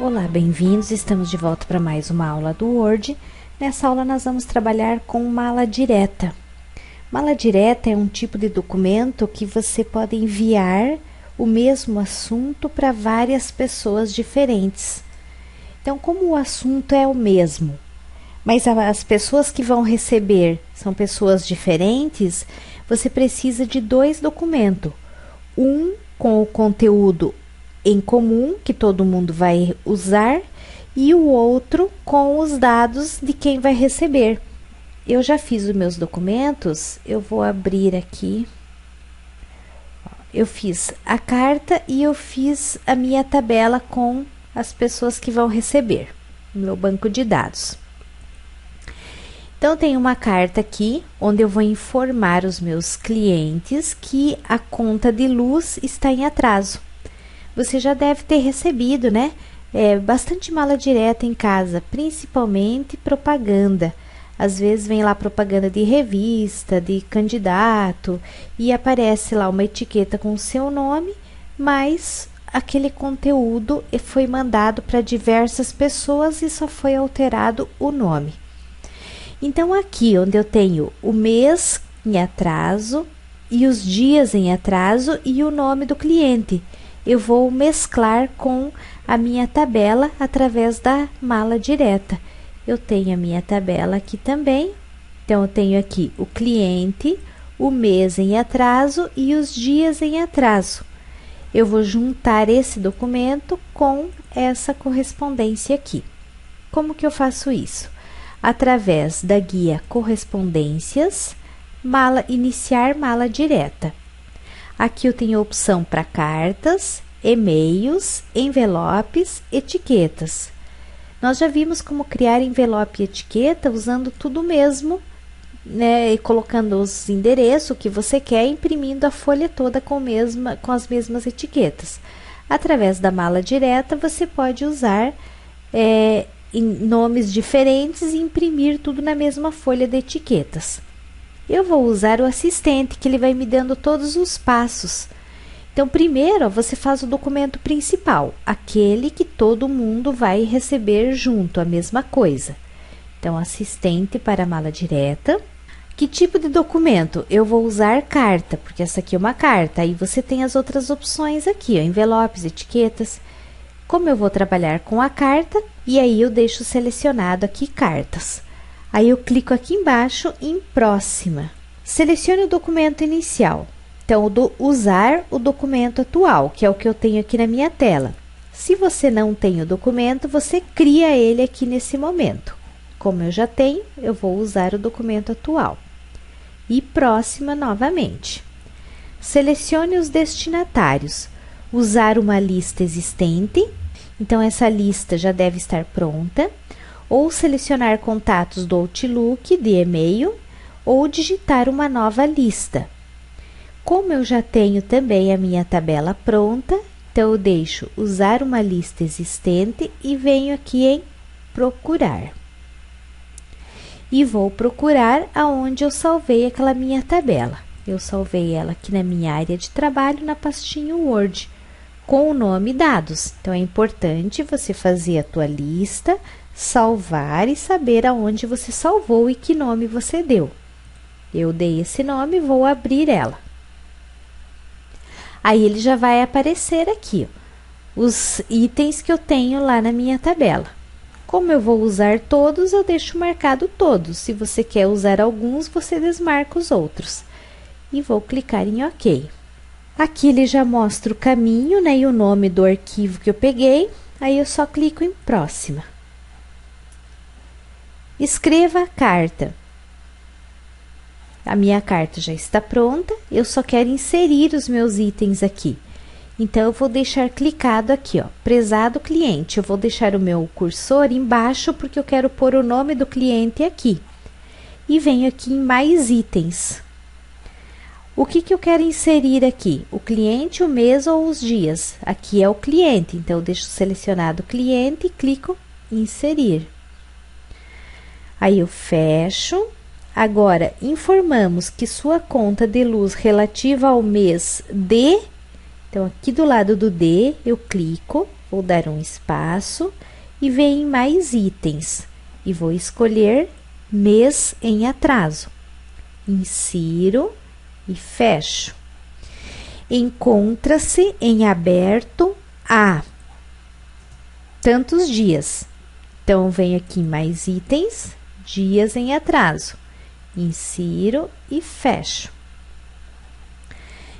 Olá, bem-vindos! Estamos de volta para mais uma aula do Word. Nessa aula nós vamos trabalhar com mala direta. Mala direta é um tipo de documento que você pode enviar o mesmo assunto para várias pessoas diferentes. Então, como o assunto é o mesmo, mas as pessoas que vão receber são pessoas diferentes, você precisa de dois documentos. Um com o conteúdo em comum, que todo mundo vai usar, e o outro com os dados de quem vai receber. Eu já fiz os meus documentos, eu vou abrir aqui. Eu fiz a carta e eu fiz a minha tabela com as pessoas que vão receber, no meu banco de dados. Então, tem uma carta aqui, onde eu vou informar os meus clientes que a conta de luz está em atraso. Você já deve ter recebido, né? Bastante mala direta em casa, principalmente propaganda. Às vezes vem lá propaganda de revista, de candidato, e aparece lá uma etiqueta com o seu nome, mas aquele conteúdo foi mandado para diversas pessoas e só foi alterado o nome. Então, aqui onde eu tenho o mês em atraso e os dias em atraso e o nome do cliente, eu vou mesclar com a minha tabela através da mala direta. Eu tenho a minha tabela aqui também. Então, eu tenho aqui o cliente, o mês em atraso e os dias em atraso. Eu vou juntar esse documento com essa correspondência aqui. Como que eu faço isso? Através da guia Correspondências, iniciar mala direta. Aqui eu tenho a opção para cartas, e-mails, envelopes, etiquetas. Nós já vimos como criar envelope e etiqueta usando tudo mesmo, né? E colocando os endereços que você quer, imprimindo a folha toda com as mesmas etiquetas. Através da mala direta, você pode usar nomes diferentes e imprimir tudo na mesma folha de etiquetas. Eu vou usar o assistente, que ele vai me dando todos os passos. Então, primeiro, você faz o documento principal, aquele que todo mundo vai receber junto, a mesma coisa. Então, assistente para a mala direta. Que tipo de documento? Eu vou usar carta, porque essa aqui é uma carta. Aí você tem as outras opções aqui, ó, envelopes, etiquetas. Como eu vou trabalhar com a carta, e aí eu deixo selecionado aqui cartas. Aí eu clico aqui embaixo em próxima. Selecione o documento inicial. Então, usar o documento atual, que é o que eu tenho aqui na minha tela. Se você não tem o documento, você cria ele aqui nesse momento. Como eu já tenho, eu vou usar o documento atual. E próxima novamente. Selecione os destinatários. Usar uma lista existente. Então, essa lista já deve estar pronta. Ou selecionar contatos do Outlook, de e-mail, ou digitar uma nova lista. Como eu já tenho também a minha tabela pronta, então eu deixo usar uma lista existente e venho aqui em procurar. E vou procurar aonde eu salvei aquela minha tabela. Eu salvei ela aqui na minha área de trabalho, na pastinha Word, com o nome dados. Então, é importante você fazer a tua lista, salvar e saber aonde você salvou e que nome você deu. Eu dei esse nome, vou abrir ela. Aí, ele já vai aparecer aqui, ó, os itens que eu tenho lá na minha tabela. Como eu vou usar todos, eu deixo marcado todos. Se você quer usar alguns, você desmarca os outros. E vou clicar em OK. Aqui ele já mostra o caminho, né, e o nome do arquivo que eu peguei. Aí eu só clico em próxima. Escreva a carta. A minha carta já está pronta, eu só quero inserir os meus itens aqui. Então, eu vou deixar clicado aqui, ó, prezado cliente. Eu vou deixar o meu cursor embaixo, porque eu quero pôr o nome do cliente aqui. E venho aqui em mais itens. O que eu quero inserir aqui? O cliente, o mês ou os dias? Aqui é o cliente, então eu deixo selecionado o cliente e clico em inserir. Aí eu fecho. Agora, informamos que sua conta de luz relativa ao mês de... Então, aqui do lado do D, eu clico vou dar um espaço e vem mais itens e vou escolher mês em atraso. Insiro e fecho. Encontra-se em aberto há tantos dias. Então, vem aqui mais itens, dias em atraso. Insiro e fecho.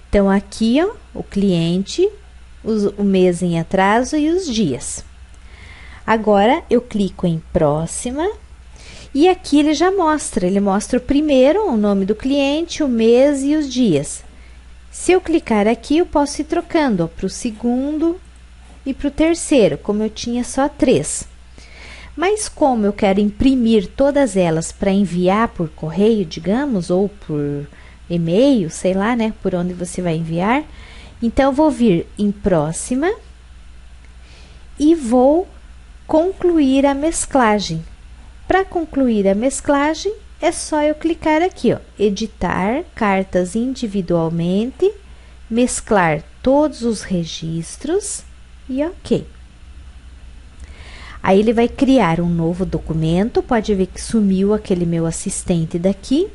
Então, aqui, ó, o cliente, o mês em atraso e os dias. Agora, eu clico em próxima e aqui ele já mostra. Ele mostra o primeiro, o nome do cliente, o mês e os dias. Se eu clicar aqui, eu posso ir trocando para o segundo e para o terceiro, como eu tinha só 3. Mas como eu quero imprimir todas elas para enviar por correio, digamos, ou por e-mail, sei lá, né, por onde você vai enviar, então eu vou vir em próxima e vou concluir a mesclagem. Para concluir a mesclagem, é só eu clicar aqui, ó, editar cartas individualmente, mesclar todos os registros e ok. Aí ele vai criar um novo documento, pode ver que sumiu aquele meu assistente daqui.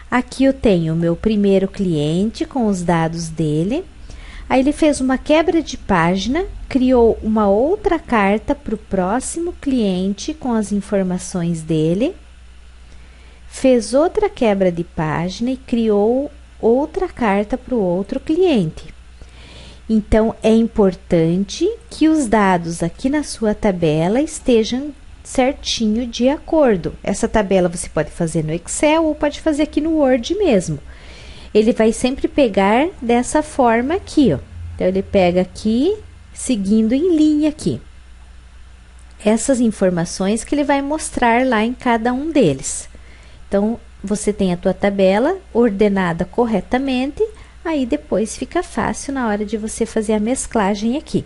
Aqui eu tenho o meu primeiro cliente com os dados dele. Aí ele fez uma quebra de página, criou uma outra carta para o próximo cliente com as informações dele. Fez outra quebra de página e criou outra carta para o outro cliente. Então, é importante que os dados aqui na sua tabela estejam certinho de acordo. Essa tabela você pode fazer no Excel ou pode fazer aqui no Word mesmo. Ele vai sempre pegar dessa forma aqui, ó. Então, ele pega aqui, seguindo em linha aqui. Essas informações que ele vai mostrar lá em cada um deles. Então, você tem a tua tabela ordenada corretamente, aí depois fica fácil na hora de você fazer a mesclagem aqui.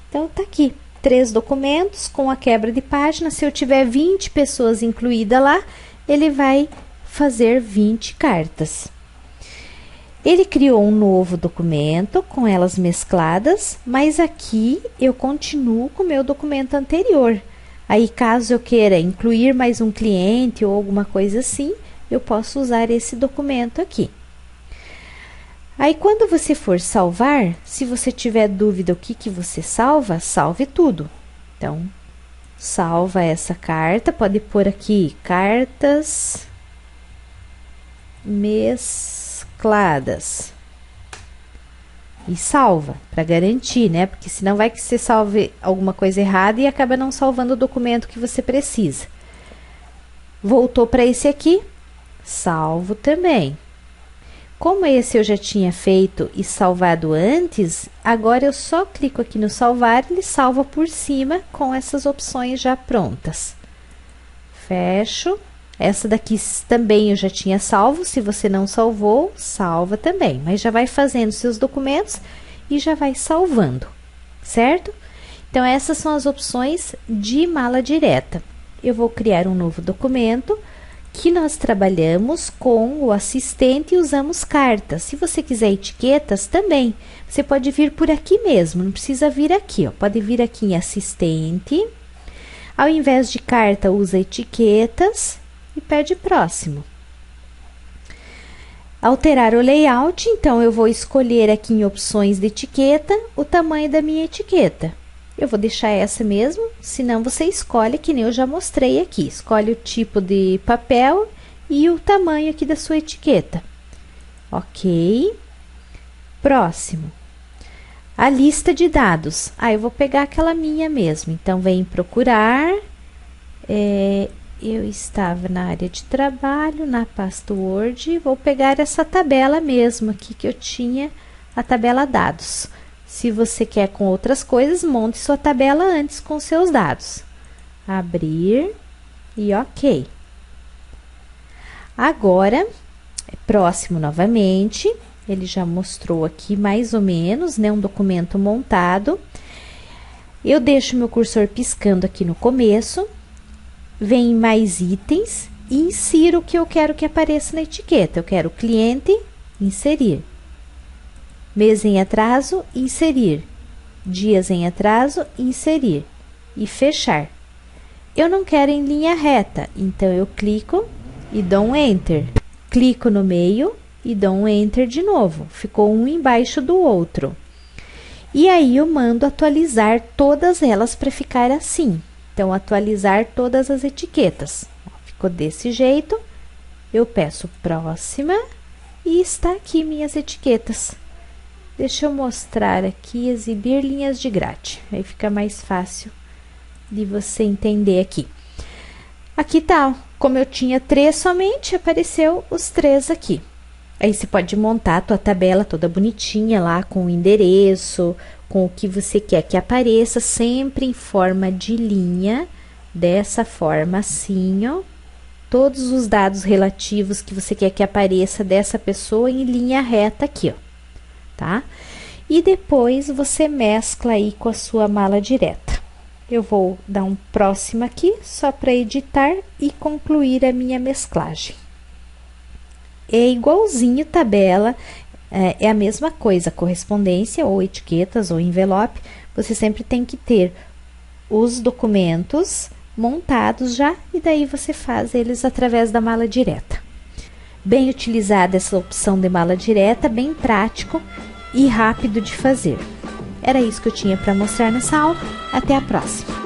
Então, tá aqui, 3 documentos com a quebra de página. Se eu tiver 20 pessoas incluídas lá, ele vai fazer 20 cartas. Ele criou um novo documento com elas mescladas, mas aqui eu continuo com o meu documento anterior. Aí, caso eu queira incluir mais um cliente ou alguma coisa assim, eu posso usar esse documento aqui. Aí, quando você for salvar, se você tiver dúvida o que você salva, salve tudo. Então, salva essa carta, pode pôr aqui cartas mescladas. E salva, para garantir, né? Porque senão vai que você salve alguma coisa errada e acaba não salvando o documento que você precisa. Voltou para esse aqui, salvo também. Como esse eu já tinha feito e salvado antes, agora eu só clico aqui no salvar, ele salva por cima com essas opções já prontas. Fecho. Essa daqui também eu já tinha salvo, se você não salvou, salva também. Mas já vai fazendo seus documentos e já vai salvando, certo? Então, essas são as opções de mala direta. Eu vou criar um novo documento que nós trabalhamos com o assistente e usamos cartas. Se você quiser etiquetas também, você pode vir por aqui mesmo, não precisa vir aqui, ó. Pode vir aqui em assistente. Ao invés de carta, usa etiquetas e pede próximo. Alterar o layout, então eu vou escolher aqui em opções de etiqueta o tamanho da minha etiqueta. Eu vou deixar essa mesmo, senão você escolhe, que nem eu já mostrei aqui. Escolhe o tipo de papel e o tamanho aqui da sua etiqueta. Ok. Próximo. A lista de dados. Eu vou pegar aquela minha mesmo. Então, vem procurar. Eu estava na área de trabalho, na pasta Word. Vou pegar essa tabela mesmo aqui que eu tinha, a tabela dados. Se você quer com outras coisas, monte sua tabela antes com seus dados. Abrir e ok. Agora, próximo novamente, ele já mostrou aqui mais ou menos, né, um documento montado. Eu deixo meu cursor piscando aqui no começo, vem mais itens e insiro o que eu quero que apareça na etiqueta. Eu quero cliente, inserir. Mês em atraso, inserir. dias em atraso, inserir e fechar. Eu não quero em linha reta, então eu clico e dou um Enter. Clico no meio e dou um Enter de novo. Ficou um embaixo do outro. E aí eu mando atualizar todas elas para ficar assim. Então, atualizar todas as etiquetas. Ficou desse jeito. Eu peço próxima e está aqui minhas etiquetas. Deixa eu mostrar aqui, exibir linhas de grade. Aí fica mais fácil de você entender aqui. Aqui tá, como eu tinha 3 somente, apareceu os 3 aqui. Aí você pode montar a tua tabela toda bonitinha lá, com o endereço, com o que você quer que apareça, sempre em forma de linha, dessa forma assim, ó. Todos os dados relativos que você quer que apareça dessa pessoa em linha reta aqui, ó, tá? E depois você mescla aí com a sua mala direta. Eu vou dar um próximo aqui, só para editar e concluir a minha mesclagem. É igualzinho tabela, é a mesma coisa, correspondência ou etiquetas ou envelope, você sempre tem que ter os documentos montados já e daí você faz eles através da mala direta. Bem utilizada essa opção de mala direta, bem prático e rápido de fazer. Era isso que eu tinha para mostrar nessa aula. Até a próxima!